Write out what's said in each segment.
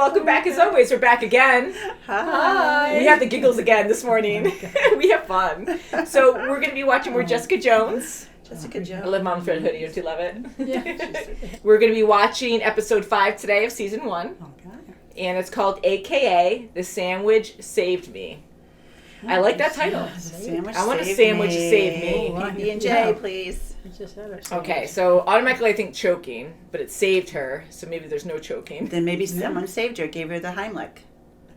welcome back as always. We're back again. Hi. We have the giggles again this morning. We have fun. So we're going to be watching more Jessica Jones. Jessica Jones. I love Mom's Red Hoodie. Don't you love it? Yeah. We're going to be watching episode 5 today of season 1. Okay. And it's called AKA The Sandwich Saved Me. I like that title. Sandwich I want a saved sandwich me. to save me. PB&J, please. Okay, so automatically I think choking, but it saved her, so maybe there's no choking. Then maybe someone saved her, gave her the Heimlich.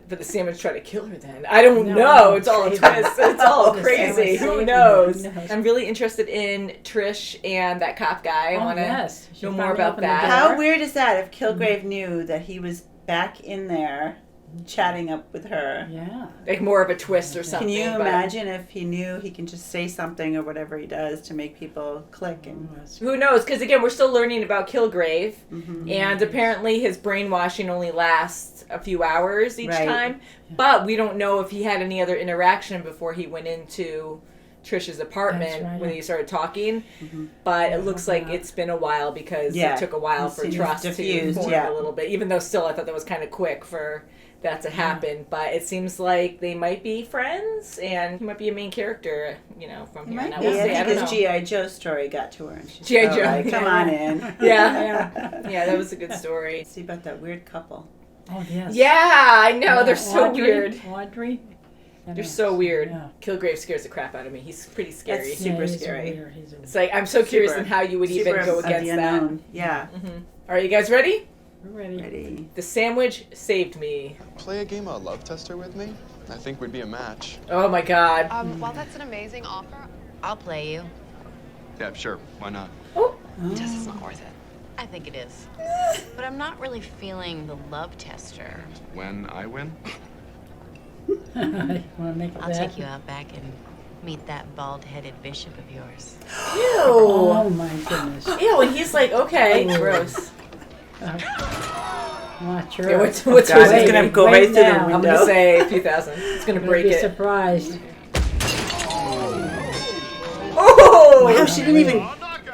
But the sandwich tried to kill her then. I don't know. It's all a twist. It's all crazy. Who knows? I'm really interested in Trish and that cop guy. I want to know more about that. How weird is that if Killgrave knew that he was back in there chatting up with her? Yeah. Like more of a twist or something. Can you imagine if he knew he can just say something or whatever he does to make people click? And who knows? Because again, we're still learning about Killgrave. And apparently his brainwashing only lasts a few hours each time. But we don't know if he had any other interaction before he went into Trish's apartment when he started talking. But it looks like it's been a while because it took a while for trust to form a little bit. Even though still I thought that was kind of quick for that to happen. But it seems like they might be friends and he might be a main character, you know, from here. I think his G.I. Joe story got to her. And she's G.I. Joe. Like, come on in. Yeah, that was a good story. See about that weird couple. Oh, yes. Yeah, I know. They're so weird. Audrey? They're so weird. Yeah. Killgrave scares the crap out of me. He's pretty scary. That's super scary. It's like, I'm so curious in how you would even go against that. Yeah. All right, you guys ready? We're ready. Ready. The sandwich saved me. Play a game of love tester with me? I think we'd be a match. Oh my god. Well, that's an amazing offer. I'll play you. Yeah, sure. Why not? Just it's not worth it. I think it is. But I'm not really feeling the love tester. When I win? You want to make it I'll take you out back and meet that bald-headed bishop of yours. Ew. Oh my goodness. Ew, and he's like, okay, gross. Not sure. Yeah, what's He's gonna go right through the window. I'm gonna say a few thousand. It's gonna break be it. Surprised. Oh! Wow, she didn't even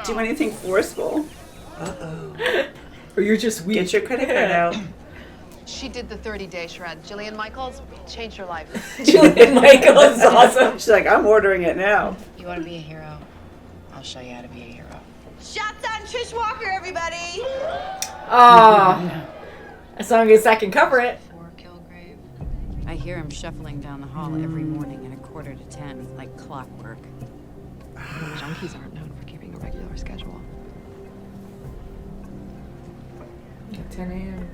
do anything forceful. Or you're just weak. Get your credit card out. She did the 30-day shred. Jillian Michaels changed her life. Jillian Michaels is awesome. She's like, I'm ordering it now. You want to be a hero? I'll show you how to be a hero. Shots on Trish Walker, everybody! Oh. As long as I can cover it. Poor Killgrave. I hear him shuffling down the hall every morning at 9:45, like clockwork. Junkies aren't known for keeping a regular schedule. At 10 a.m.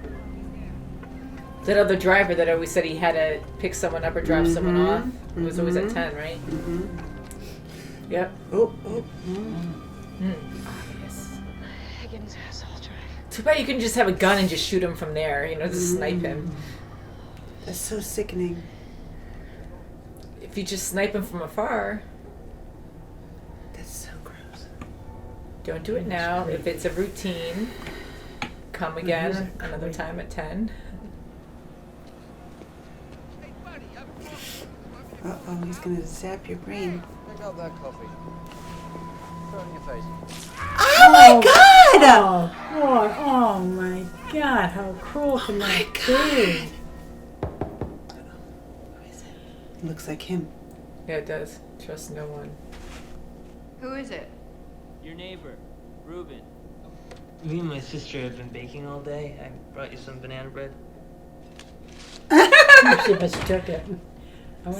That other driver that always said he had to pick someone up or drop someone off. It was always at 10, right? Yep. Yes. Higgins has all drive. Too bad you couldn't just have a gun and just shoot him from there, you know, just snipe him. That's so sickening. If you just snipe him from afar, That's so gross. don't do it now. If it's a routine, come again another time at 10. Uh-oh, he's gonna zap your brain. Pick up that coffee. Throw it in your face. Oh my god! Oh my god, how cruel can that be? Looks like him. Yeah, it does. Trust no one. Who is it? Your neighbor, Reuben. Me and my sister have been baking all day. I brought you some banana bread. She just took it.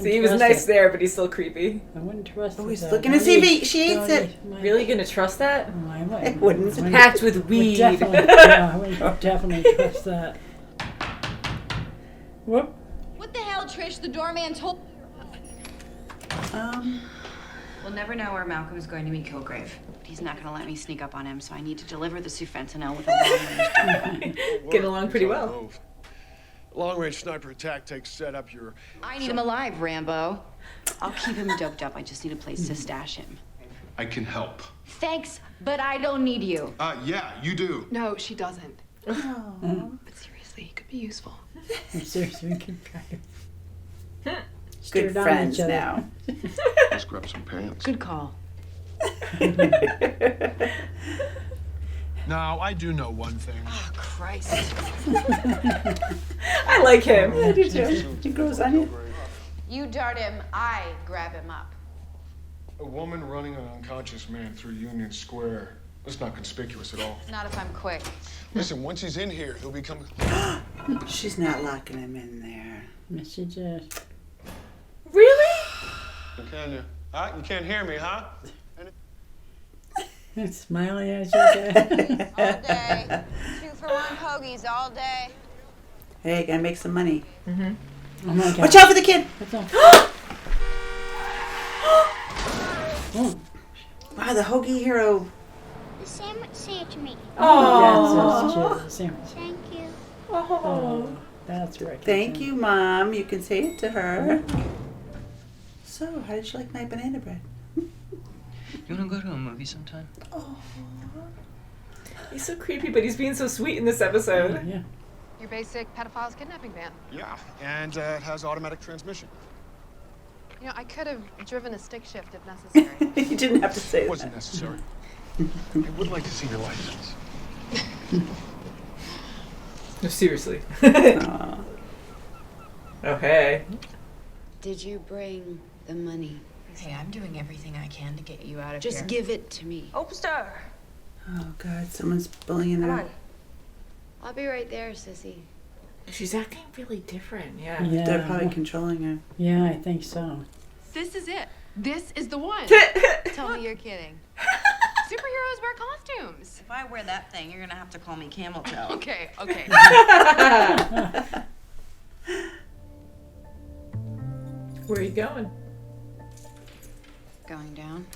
See, he was nice there, but he's still creepy. I wouldn't trust it. Oh, he's looking to see if she eats it. Really gonna trust that? Oh, I I wouldn't. Packed with weed. I would definitely trust that. Whoop. What the hell, Trish? The doorman told... We'll never know where Malcolm's going to meet Killgrave. But he's not going to let me sneak up on him, so I need to deliver the sufentanil with a long-range gun. Getting along pretty well. Long-range sniper tactics set up your... I need him alive, Rambo. I'll keep him doped up. I just need a place to stash him. I can help. Thanks, but I don't need you. Yeah, you do. No, she doesn't. Oh. But seriously, he could be useful. Seriously, we can Good friends now. Let's grab some pants. Good call. Now, I do know one thing. Oh, Christ. I like him. I do too. He grows on you. You dart him, I grab him up. A woman running an unconscious man through Union Square. That's not conspicuous at all. Not if I'm quick. Listen, once he's in here, he'll become... She's not locking him in there. Yes, she just. Really? Can you? Huh? You can't hear me, huh? Smiling at you. All day. 2-for-1 hoagies all day. Hey, gotta make some money. Oh my God. Watch out for the kid. What's up? Wow, the hoagie hero. The sandwich saved me. That's just a sandwich. Thank you. Oh, that's right. Thank you, Mom. You can say it to her. So, how did you like my banana bread? You wanna go to a movie sometime? Oh. He's so creepy, but he's being so sweet in this episode. Yeah. Your basic pedophile's kidnapping van. Yeah, and it has automatic transmission. You know, I could have driven a stick shift if necessary. You didn't have to say It that. wasn't necessary. I would like to see your license. No, seriously. Aw. Oh, hey. Did you bring the money? Hey, I'm doing everything I can to get you out of here. Just give it to me. Open stir. Oh, God, someone's bullying her. I'll be right there, sissy. She's acting really different, yeah. Yeah. They're probably controlling her. Yeah, I think so. This is it. This is the one. Tell me you're kidding. Superheroes wear costumes. If I wear that thing, you're gonna have to call me Camel Toe. Okay, okay. Where are you going? Going down.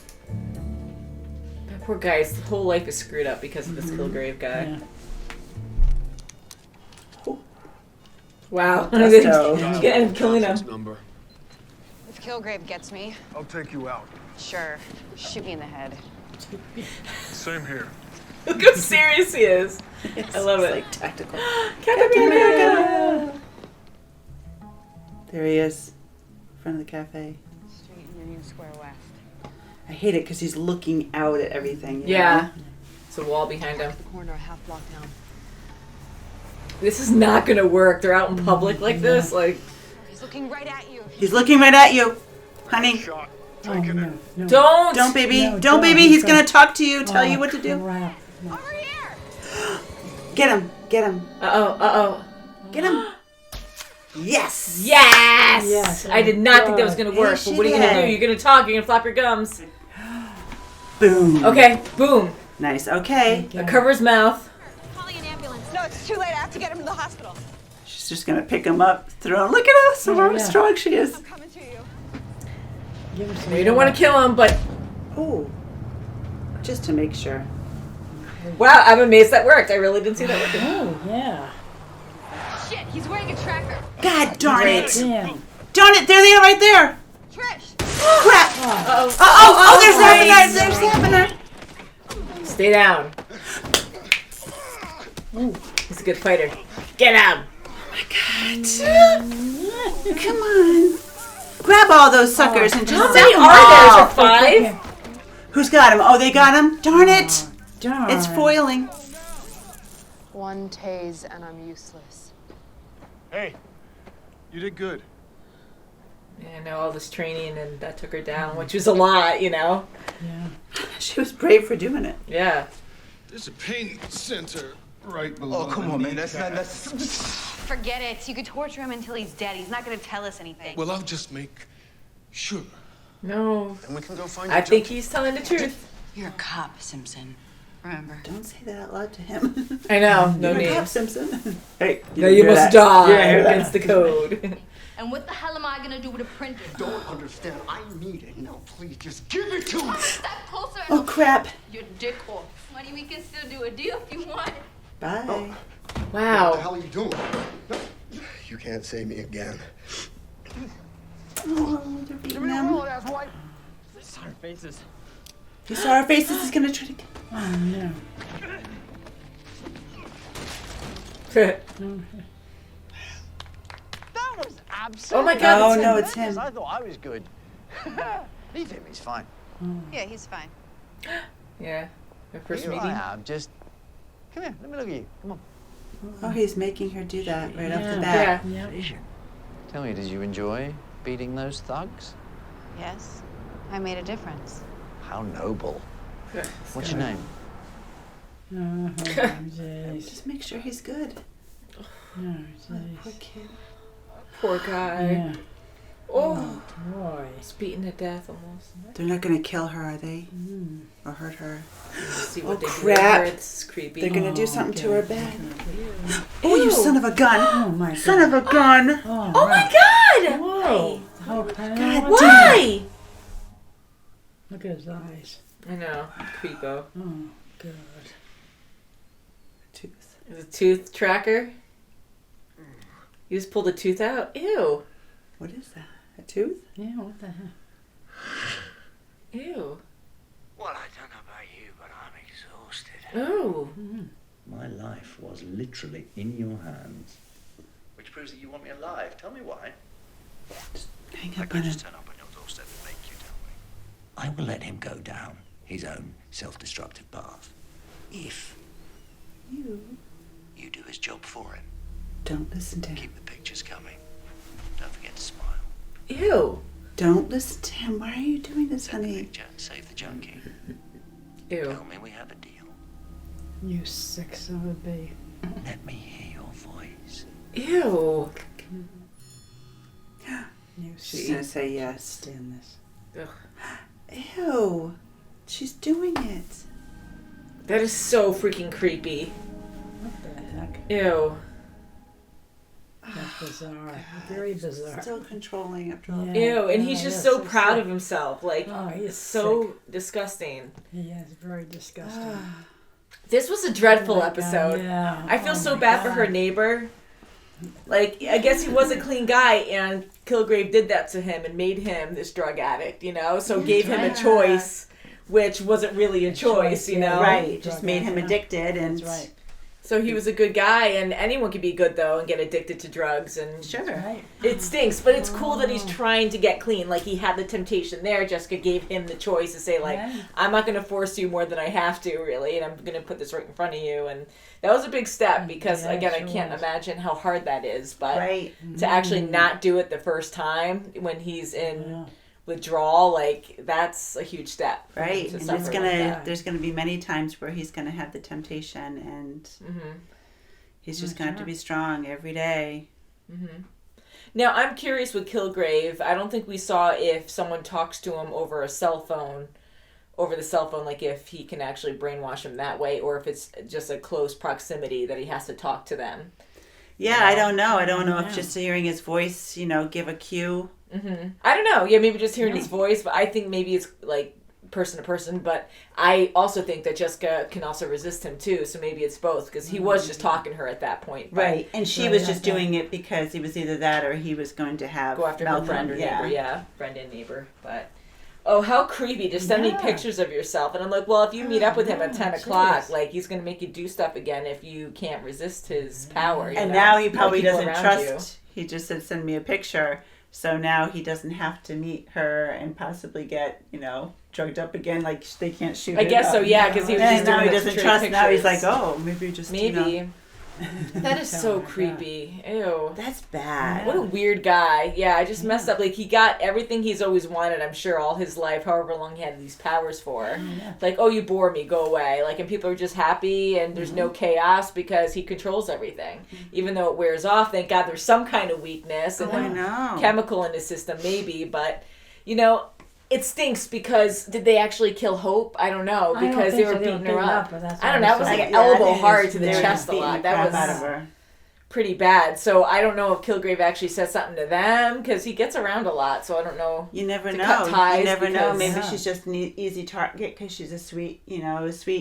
That poor guy's whole life is screwed up because of this Killgrave guy. Yeah. Wow. Presto. And killing him. Number. If Killgrave gets me, I'll take you out. sure. Shoot me in the head. Same here. Look how serious he is. I love It's it. like tactical. Captain America! There he is. In front of the cafe. Street in Union Square West. I hate it because he's looking out at everything. You Yeah. know? It's a wall behind him. The corner, a half block down. This is not gonna work. They're out in public like this. Like, He's looking right at you. He's looking right at you. Honey. Shot. Oh, Taking no, it. no. Don't, baby. No, don't, baby. He's going to talk to you, tell Oh, you what to do. Crap. No. Over here. Get him. Get him. uh-oh. Get him. Yes. Yes! Yes, I did not think that was gonna Hey, work, but what are you gonna do? You're gonna talk, you're gonna flap your gums. Boom. Okay, boom. Nice. Okay. I cover his mouth. Calling an ambulance. No, it's too late. I have to get him to the hospital. She's just going to pick him up, throw him. Look at how strong she is. I'm coming to you. Give her some You don't want to kill him, but Oh. Just to make sure. wow, I'm amazed that worked. I really didn't see that working. Oh, yeah. Shit, he's wearing a tracker. God darn it. Damn. Darn it. There they are right there. Trish. Crap. Oh, there's happening. Stay down. He's a good fighter. Get him! God. Come on. Grab all those suckers and just How zap many them are all. there? Is there 5? Who's got him? Oh, they got him? Darn it. Darn. It's foiling. One tase and I'm useless. Hey, you did good. Yeah, I know all this training and that took her down, which was a lot, you know? Yeah. She was brave for doing it. Yeah. There's a pain center right below. Oh, come on, man. That's not. Forget it. You could torture him until he's dead. He's not gonna tell us anything. Well, I'll just make sure. No. And we can go find I think he's telling the truth. You're a cop, Simpson. Remember. Don't say that out loud to him. I know. No You're a cop, names. Simpson. Hey, No, you must die Yeah, against the code. And what the hell am I gonna do with a printer? Don't understand. I need it. No, please, just give it to me. Step closer and Oh, I'll crap. your dick off. Money, we can still do a deal if you want. Bye. What the Wow. hell are you doing? You can't save me again. Oh, they're beating them. Sorry, faces. You saw our faces. He's going to try to get... Oh, no. That was absolutely. Oh my God, Oh, it's no, him. it's him. I thought I was good. Leave him. He's fine. Yeah, he's fine. Yeah. Their first Here I meeting. am, just Come here, let me look at you. Come on. Oh, he's making her do that right off the bat. Yeah. Tell me, did you enjoy beating those thugs? Yes, I made a difference. How noble. What's your name? Oh, jeez. Just make sure he's good. Oh, Poor jeez. kid. Poor guy. Yeah. Oh, Boy. he's beaten to death almost. They're not going to kill her, are they? Or hurt her? Let's see what they crap. do to her. It's creepy. They're going to do something to her back. Ew. Oh, you son of a gun! Oh, my Son God. of a gun! Oh my God! Whoa. Oh, God, Why? Look at his eyes. I know. Creepo. Oh, God. Tooth. Is it a tooth tracker? You just pulled a tooth out? Ew. What is that? A tooth? Yeah, what the heck? Ew. Well, I don't know about you, but I'm exhausted. Oh. My life was literally in your hands. Which proves that you want me alive. Tell me why. Hang I up could on just him. turn up on your doorstep and make you tell me. I will let him go down his own self-destructive path. If You you do his job for him. don't listen to him. Keep the pictures coming. Don't forget to smile. Ew. Don't listen to him. Why are you doing this, Send the honey? picture, save the junkie. Ew. Tell me we have a deal. You sick son of a bee. Let me hear your voice. Ew. You She's going to say yes. stand this. Ugh. Ew. She's doing it. That is so freaking creepy. What the heck? Ew. That's bizarre. Very bizarre. Still controlling after all. Yeah. Ew. And he's Oh, just that's so proud sick. of himself. Like, Oh, he is it's so sick. disgusting. Yeah, it's very disgusting. This was a dreadful Oh my episode. God, yeah. I feel Oh so my bad for God. her neighbor. Like, I guess he was a clean guy, and Killgrave did that to him and made him this drug addict, you know? So gave him a choice, which wasn't really a choice, you know? Right. Just made him addicted. And That's right. So he was a good guy, and anyone can be good, though, and get addicted to drugs. And Sure. Right. it stinks, but it's cool that he's trying to get clean. Like, he had the temptation there. Jessica gave him the choice to say, like, Yeah. I'm not going to force you more than I have to, really, and I'm going to put this right in front of you. And that was a big step because, Yeah, again, it I sure can't was. imagine how hard that is. But Right. to actually not do it the first time when he's in Yeah. withdrawal, like, that's a huge step. Right. to And suffer it's like gonna that. there's gonna be many times where he's gonna have the temptation and he's just gonna have to be strong every day. Now, I'm curious with Killgrave. I don't think we saw if someone talks to him over the cell phone, like if he can actually brainwash him that way, or if it's just a close proximity that he has to talk to them. Yeah, I don't know. I don't know if just hearing his voice, give a cue. I don't know. Yeah, maybe just hearing his voice, but I think maybe it's like person to person. But I also think that Jessica can also resist him too, so maybe it's both because he was just talking to her at that point. But Right. And she was just doing it because he was either that or he was going to have go after her Malcolm. friend or neighbor, friend and neighbor. But oh, how creepy! Just send me pictures of yourself, and I'm like, well, if you meet up with him at 10 o'clock, like he's gonna make you do stuff again if you can't resist his power. You And know? now he probably People doesn't around trust. He just said, "Send me a picture." So now he doesn't have to meet her and possibly get, drugged up again. Like they can't shoot. I guess so, yeah, because he was just now doing he that to doesn't trade trust. Now he's like, pictures. oh, maybe just maybe. That is so creepy. Ew. That's bad. What a weird guy. Yeah, I just messed up. Like, he got everything he's always wanted, I'm sure, all his life, however long he had these powers for. Like, oh, you bore me, go away. Like, and people are just happy, and there's no chaos because he controls everything. Even though it wears off, thank God there's some kind of weakness and I know. chemical in his system, maybe. But, it stinks because did they actually kill Hope? I don't know, I don't because think they were so. They were beating her beaten up. up, but that's I don't what know. I'm It was like saying. an elbow I think hard it's- to the they were chest just a beating lot. the That crap was out of her. pretty bad. So I don't know if Killgrave actually said something to them because he gets around a lot. So I don't know. You never to know. cut ties You never know. because- Maybe she's just an easy target because she's a sweet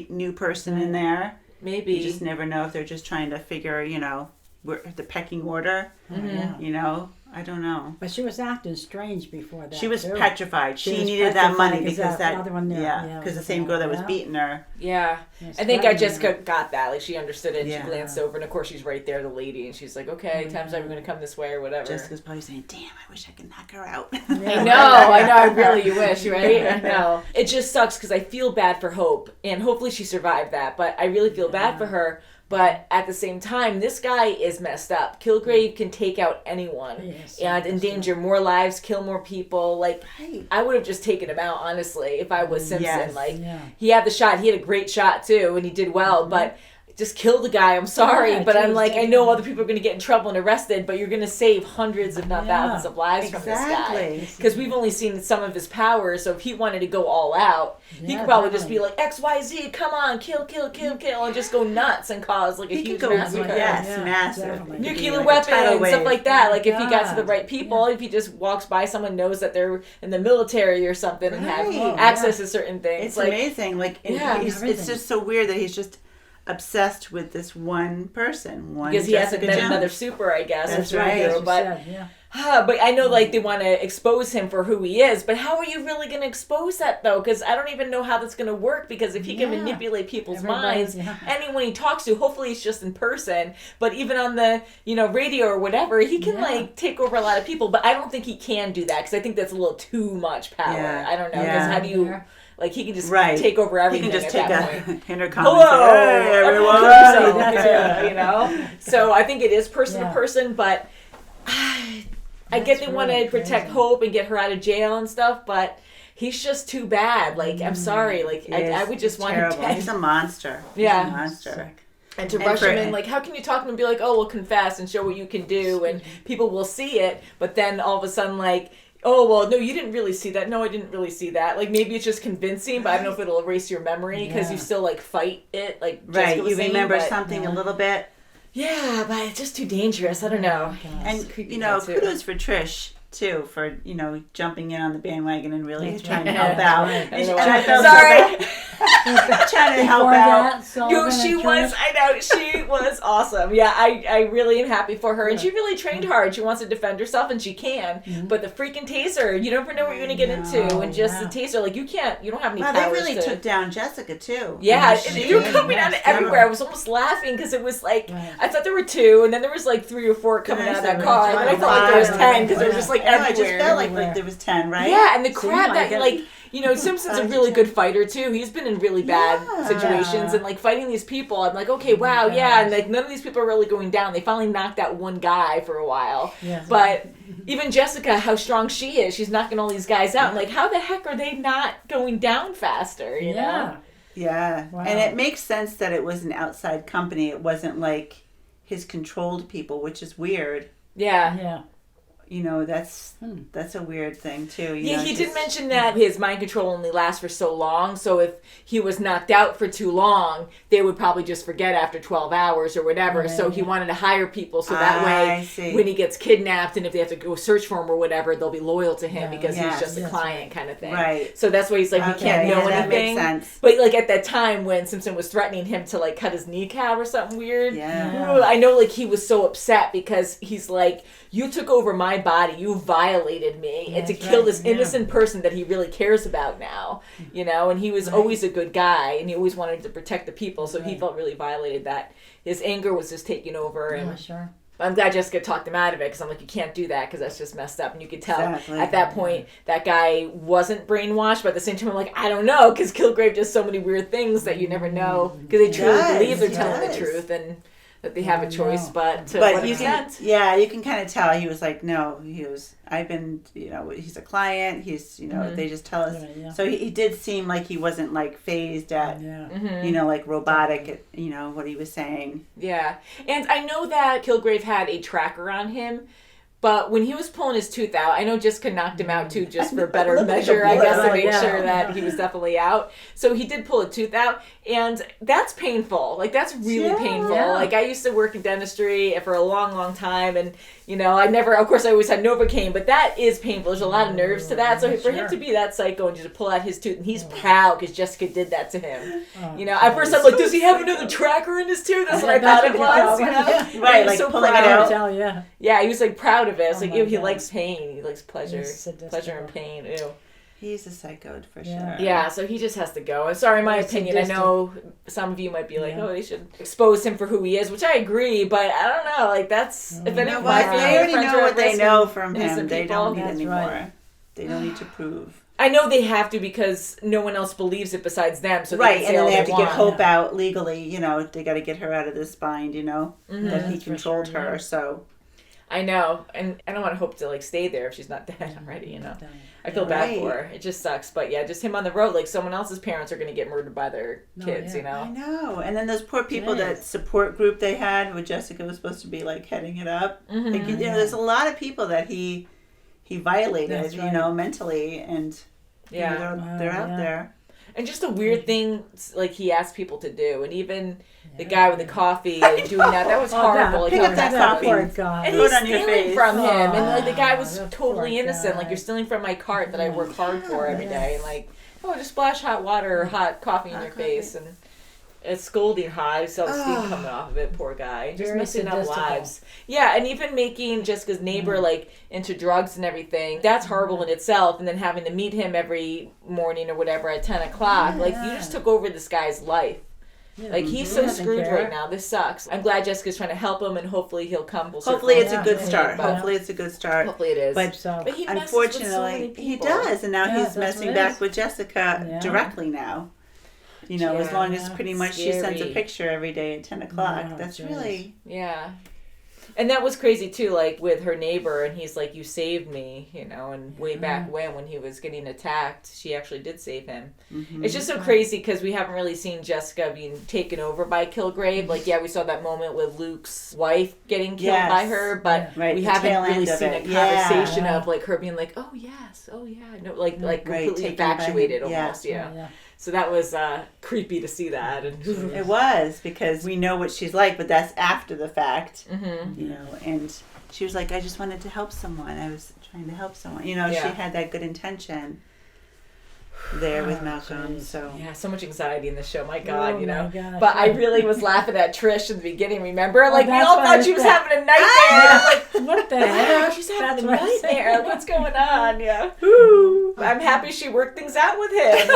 new person in there. Maybe. You just never know if they're just trying to figure, the pecking order. You know, I don't know. But she was acting strange before that. She was too. petrified. She was needed that money petrified because that other one there. because the same girl that was beating her. Yeah. Yes, I think right, Jessica got that. Like, she understood it, and Yeah. she glanced over, and of course she's right there, the lady, and she's like, okay, time's ever going to come this way, or whatever. Jessica's probably saying, damn, I wish I could knock her out. I know, I really wish, right? I know. It just sucks because I feel bad for Hope, and hopefully she survived that, but I really feel bad for her. But at the same time, this guy is messed up. Killgrave can take out anyone and endanger more lives, kill more people. Like, I would have just taken him out, honestly, if I was Simpson. He had the shot. He had a great shot, too, and he did well. But just kill the guy. I'm sorry. But I'm like, I know other people are going to get in trouble and arrested, but you're going to save hundreds, if not thousands of lives from this guy. Because we've only seen some of his powers, so if he wanted to go all out, he could probably just be like, XYZ, come on, kill, and just go nuts and cause like a huge massacre. Massive. Nuclear like weapons, stuff like that. Like if he got to the right people, if he just walks by someone knows that they're in the military or something and have access to certain things. It's like, amazing. Like it's just so weird that he's just obsessed with this one person. Because he hasn't been another super, I guess. That's right. But I know, like, they want to expose him for who he is, but how are you really going to expose that, though? Because I don't even know how that's going to work, because if he can manipulate people's minds, anyone he talks to, hopefully it's just in person, but even on the, radio or whatever, he can, like, take over a lot of people, but I don't think he can do that, because I think that's a little too much power. I don't know, because how do you... Like, he can just take over everything. He can just at take that point. intercom. Hello, and say, hey, everyone. That's So I think it is person to person, but I get they want to protect Hope and get her out of jail and stuff, but he's just too bad. Like, I'm sorry. Like, I would just want him dead. He's a monster. He's a monster. And to rush him in, like, how can you talk to him and be like, oh, well, confess and show what you can do, and people will see it, but then all of a sudden, like, oh, well, no, you didn't really see that. No, I didn't really see that. Like, maybe it's just convincing, but I don't know if it'll erase your memory because you still, like, fight it. Like, you remember something a little bit. Yeah, but it's just too dangerous. I don't know. And, kudos for Trish, too, for, jumping in on the bandwagon and really trying to help out. And I felt sorry. Trying to help out. She was awesome. Yeah, I really am happy for her. And she really trained hard. She wants to defend herself, and she can. But the freaking taser, you never know what you're going to get into. And just the taser, like, you don't have any powers. They really took down Jessica, too. Yeah, you were coming out of everywhere. I was almost laughing because it was like, I thought there were 2, and then there was like 3 or 4 coming out of that car. And then I felt like there was 10 because there was just like everywhere. I just felt like there was 10, right? Yeah, and the crap that, like, Simpson's a really good fighter, too. He's been in really bad situations, and, like, fighting these people, I'm like, okay, wow, and, like, none of these people are really going down. They finally knocked out one guy for a while. But even Jessica, how strong she is, she's knocking all these guys out. And, like, how the heck are they not going down faster, you know? Yeah. Wow. And it makes sense that it was an outside company. It wasn't, like, his controlled people, which is weird. Yeah. That's a weird thing too. He did mention that his mind control only lasts for so long, so if he was knocked out for too long, they would probably just forget after 12 hours or whatever. So he wanted to hire people so that way when he gets kidnapped and if they have to go search for him or whatever, they'll be loyal to him because he's just a client kind of thing. Right. So that's why he's like, he can't know anything. That makes sense. But like at that time when Simpson was threatening him to like cut his kneecap or something weird, I know like he was so upset because he's like, you took over my body, you violated me, and to kill this innocent person that he really cares about now, and he was always a good guy, and he always wanted to protect the people, so he felt really violated that his anger was just taking over. And I'm glad Jessica talked him out of it, because I'm like, you can't do that, because that's just messed up, and you could tell at that point that guy wasn't brainwashed, but at the same time, I'm like, I don't know, because Killgrave does so many weird things that you never know, because they truly believe they're telling the truth, and that they have a choice, but to what extent? You can kind of tell he was like, no, he's a client, he's, they just tell us. So he did seem like he wasn't like phased at, like robotic at, what he was saying. Yeah. And I know that Killgrave had a tracker on him, But when he was pulling his tooth out, I know Jessica knocked him out too, just for better measure, I guess, to make sure that he was definitely out. So he did pull a tooth out, and that's painful. Like, that's really painful. Yeah. Like, I used to work in dentistry for a long, long time, and, you know, I always had Novocaine, but that is painful. There's a lot of nerves to that. So for him to be that psycho and just to pull out his tooth, and he's proud because Jessica did that to him. You know, at first I'm like, does he have another tracker in his tooth? That's what I thought it was, you know? Right, like so pulling it proud. out. Yeah, he was like proud of it. It's like, my ew, he God. likes pain. He likes pleasure. He's Pleasure and pain. Ew. He's a psycho for sure. Yeah, so he just has to go. I'm sorry, my opinion. I know some of you might be like, oh, they should expose him for who he is, which I agree, but I don't know. Like, that's... if any of my they already friends know are what they at know risk from and him. innocent They people, don't need That's anymore. right. They don't need to prove. I know they have to because no one else believes it besides them. So Right, they and then they have to get hope Hope out legally. You know, they got to get her out of this bind. You know, that he That's for controlled sure, her. yeah. So I know, and I don't want to hope to like stay there if she's not dead already. You know, I feel bad for her. It just sucks, but yeah, just him on the road. Like someone else's parents are going to get murdered by their kids. You know, I know. And then those poor people, that support group they had, where Jessica was supposed to be like heading it up. Like, you know, there's a lot of people that he violated. That's You right. know, mentally, and you know, they're out there. And just a weird thing, like he asked people to do, and even the guy with the coffee and doing that was horrible. Like, Pick up that coffee. And Put he's it on your stealing face. from him, and like the guy was that totally poor innocent. guy. Like, you're stealing from my cart that I work hard for every day, and like, oh, just splash hot water or hot coffee in your face, and it's scalding hot. I saw the steam coming off of it. Poor guy, just Very messing up sadistical. lives. Yeah, and even making Jessica's neighbor like into drugs and everything. That's horrible in itself. And then having to meet him every morning or whatever at 10 o'clock. Like, you just took over this guy's life. Like, he's so screwed right now. This sucks. I'm glad Jessica's trying to help him, and hopefully he'll come. Hopefully it's a good start. Hopefully it's a good start. Hopefully it is. But he messes with so many unfortunately, he people. does, and now Yeah, he's that's messing what it back is. with Jessica directly now. You know, as long as pretty much she sends a Scary. picture every day at 10 o'clock. Yeah, That's it really... Yeah. And that was crazy too, like with her neighbor, and he's like, you saved me, you know, and way back when he was getting attacked, she actually did save him. It's just so crazy because we haven't really seen Jessica being taken over by Killgrave. Like, yeah, we saw that moment with Luke's wife getting killed by her, but Right, we the haven't tail really end of seen a it. Yeah. conversation of like her being like, oh yes, oh yeah, no, like completely taken by him. infatuated Yeah. almost, yeah. So that was creepy to see that. And It was, because we know what she's like, but that's after the fact, you know, and she was like, I just wanted to help someone. I was trying to help someone. You know, she had that good intention there with Malcolm, so... Yeah, so much anxiety in the show, my God, you know. gosh, But I really was laughing at Trish in the beginning, remember? Like, we that's all what thought I she was said. having a nightmare. I'm like, What the heck? she's having a That's what I said. nightmare. What's going on? Yeah. Ooh. I'm happy she worked things out with him.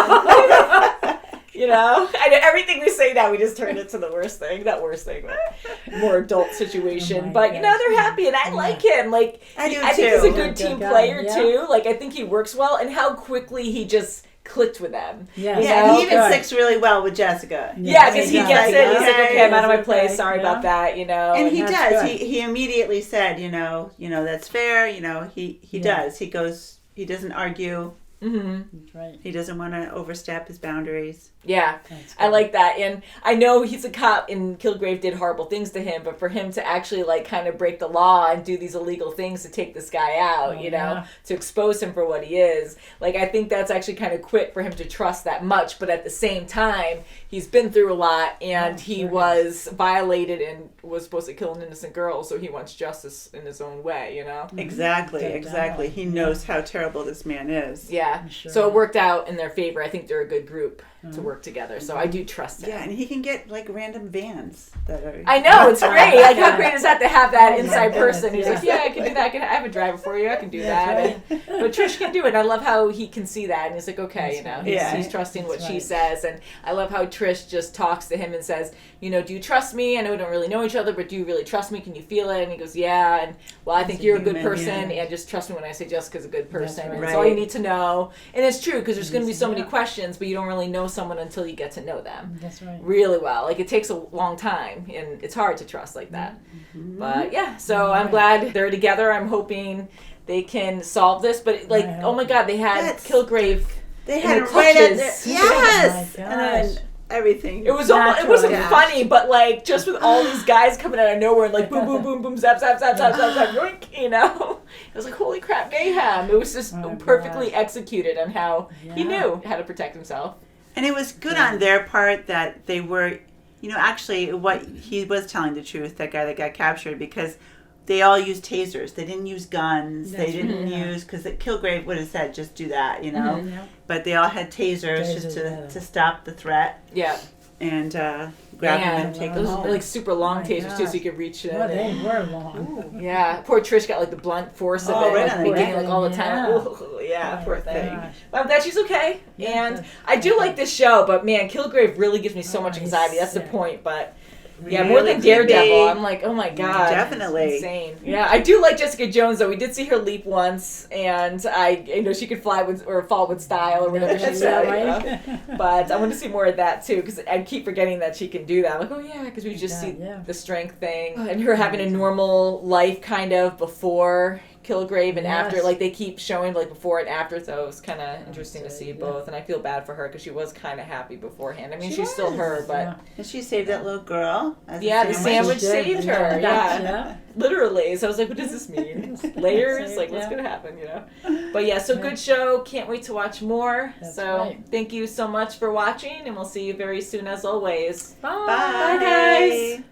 You know, I know everything we say now, we just turned it to the worst thing. Not worst thing, but more adult situation. But, you know, they're happy, and I like him. Like, I do I think he's a too. good team guy, player, yeah. too. Like, I think he works well, and how quickly he just clicked with them. Yeah, You Yeah, know? he even sticks really well with Jessica. Yeah, because he He's gets like, it. He's like, okay, I'm out of my okay, place. Sorry yeah. about that, you know. And he that's does. good. He immediately said, you know, that's fair. You know, he does. He goes. He doesn't argue. That's right. He doesn't want to overstep his boundaries. Yeah, I like that. And I know he's a cop and Killgrave did horrible things to him, but for him to actually like kind of break the law and do these illegal things to take this guy out, you know, to expose him for what he is, like I think that's actually kind of quick for him to trust that much. But at the same time, he's been through a lot, and he was violated and was supposed to kill an innocent girl, so he wants justice in his own way, you know? Exactly. He knows how terrible this man is. Yeah. So it worked out in their favor. I think they're a good group to work together. So I do trust him. Yeah, and he can get like random vans that are. I know, it's great. Like, how great is that to have that inside person who's like, yeah, I can do that. I have a driver for you. I can do that. And, but Trish can do it. I love how he can see that, and he's like, okay, you know, he's trusting what she says. And I love how Trish just talks to him and says, you know, do you trust me? I know we don't really know each other, but do you really trust me? Can you feel it? And he goes, yeah. And well, I think you're a good person, and just trust me when I say Jessica's a good person. And it's all you need to know. And it's true, because there's going to be so many questions, but you don't really know someone until you get to know them. That's right. Really well. Like, it takes a long time, and it's hard to trust like that. But yeah, so I'm glad they're together. I'm hoping they can solve this. But like, oh my God, they had Killgrave. They in had the it right at clutches. their, yes, Oh my and then everything. It was almost, it wasn't funny, but like just with all these guys coming out of nowhere and like boom, boom, boom, boom, zap, zap, zap, zap, zap, zap, yoink, you know. It was like, holy crap, mayhem. It was just perfectly executed on how he knew how to protect himself. And it was good on their part that they were, actually what he was telling the truth, that guy that got captured, because they all used tasers. They didn't use guns. They didn't use, because Killgrave would have said, just do that, But they all had tasers just to stop the threat. Yeah. And grab him and take him home. Like super long tasers too, so you could reach it. Well, they were long. Ooh, yeah. Poor Trish got like the blunt force of it. Right on the beginning, like all the time. Ooh, yeah, poor thing. But I'm glad she's okay. And I do like this show, but man, Killgrave really gives me so much anxiety. That's the point, but. Yeah, more than Daredevil. I'm like, oh my god, definitely insane. Yeah, I do like Jessica Jones though. We did see her leap once, and she could fly or fall with style or whatever she said. But I want to see more of that too, because I keep forgetting that she can do that. I'm like, oh yeah, because we just see the strength thing and her having a normal life kind of before Killgrave and after, like they keep showing like before and after, so it was kind of interesting to see both. And I feel bad for her because she was kind of happy beforehand. I mean, she's still her, but and she saved that little girl. The sandwich saved her. Yeah, literally. So I was like, what does this mean? Layers? Like, what's gonna happen? But yeah, so good show. Can't wait to watch more. Thank you so much for watching, and we'll see you very soon as always. Bye, guys.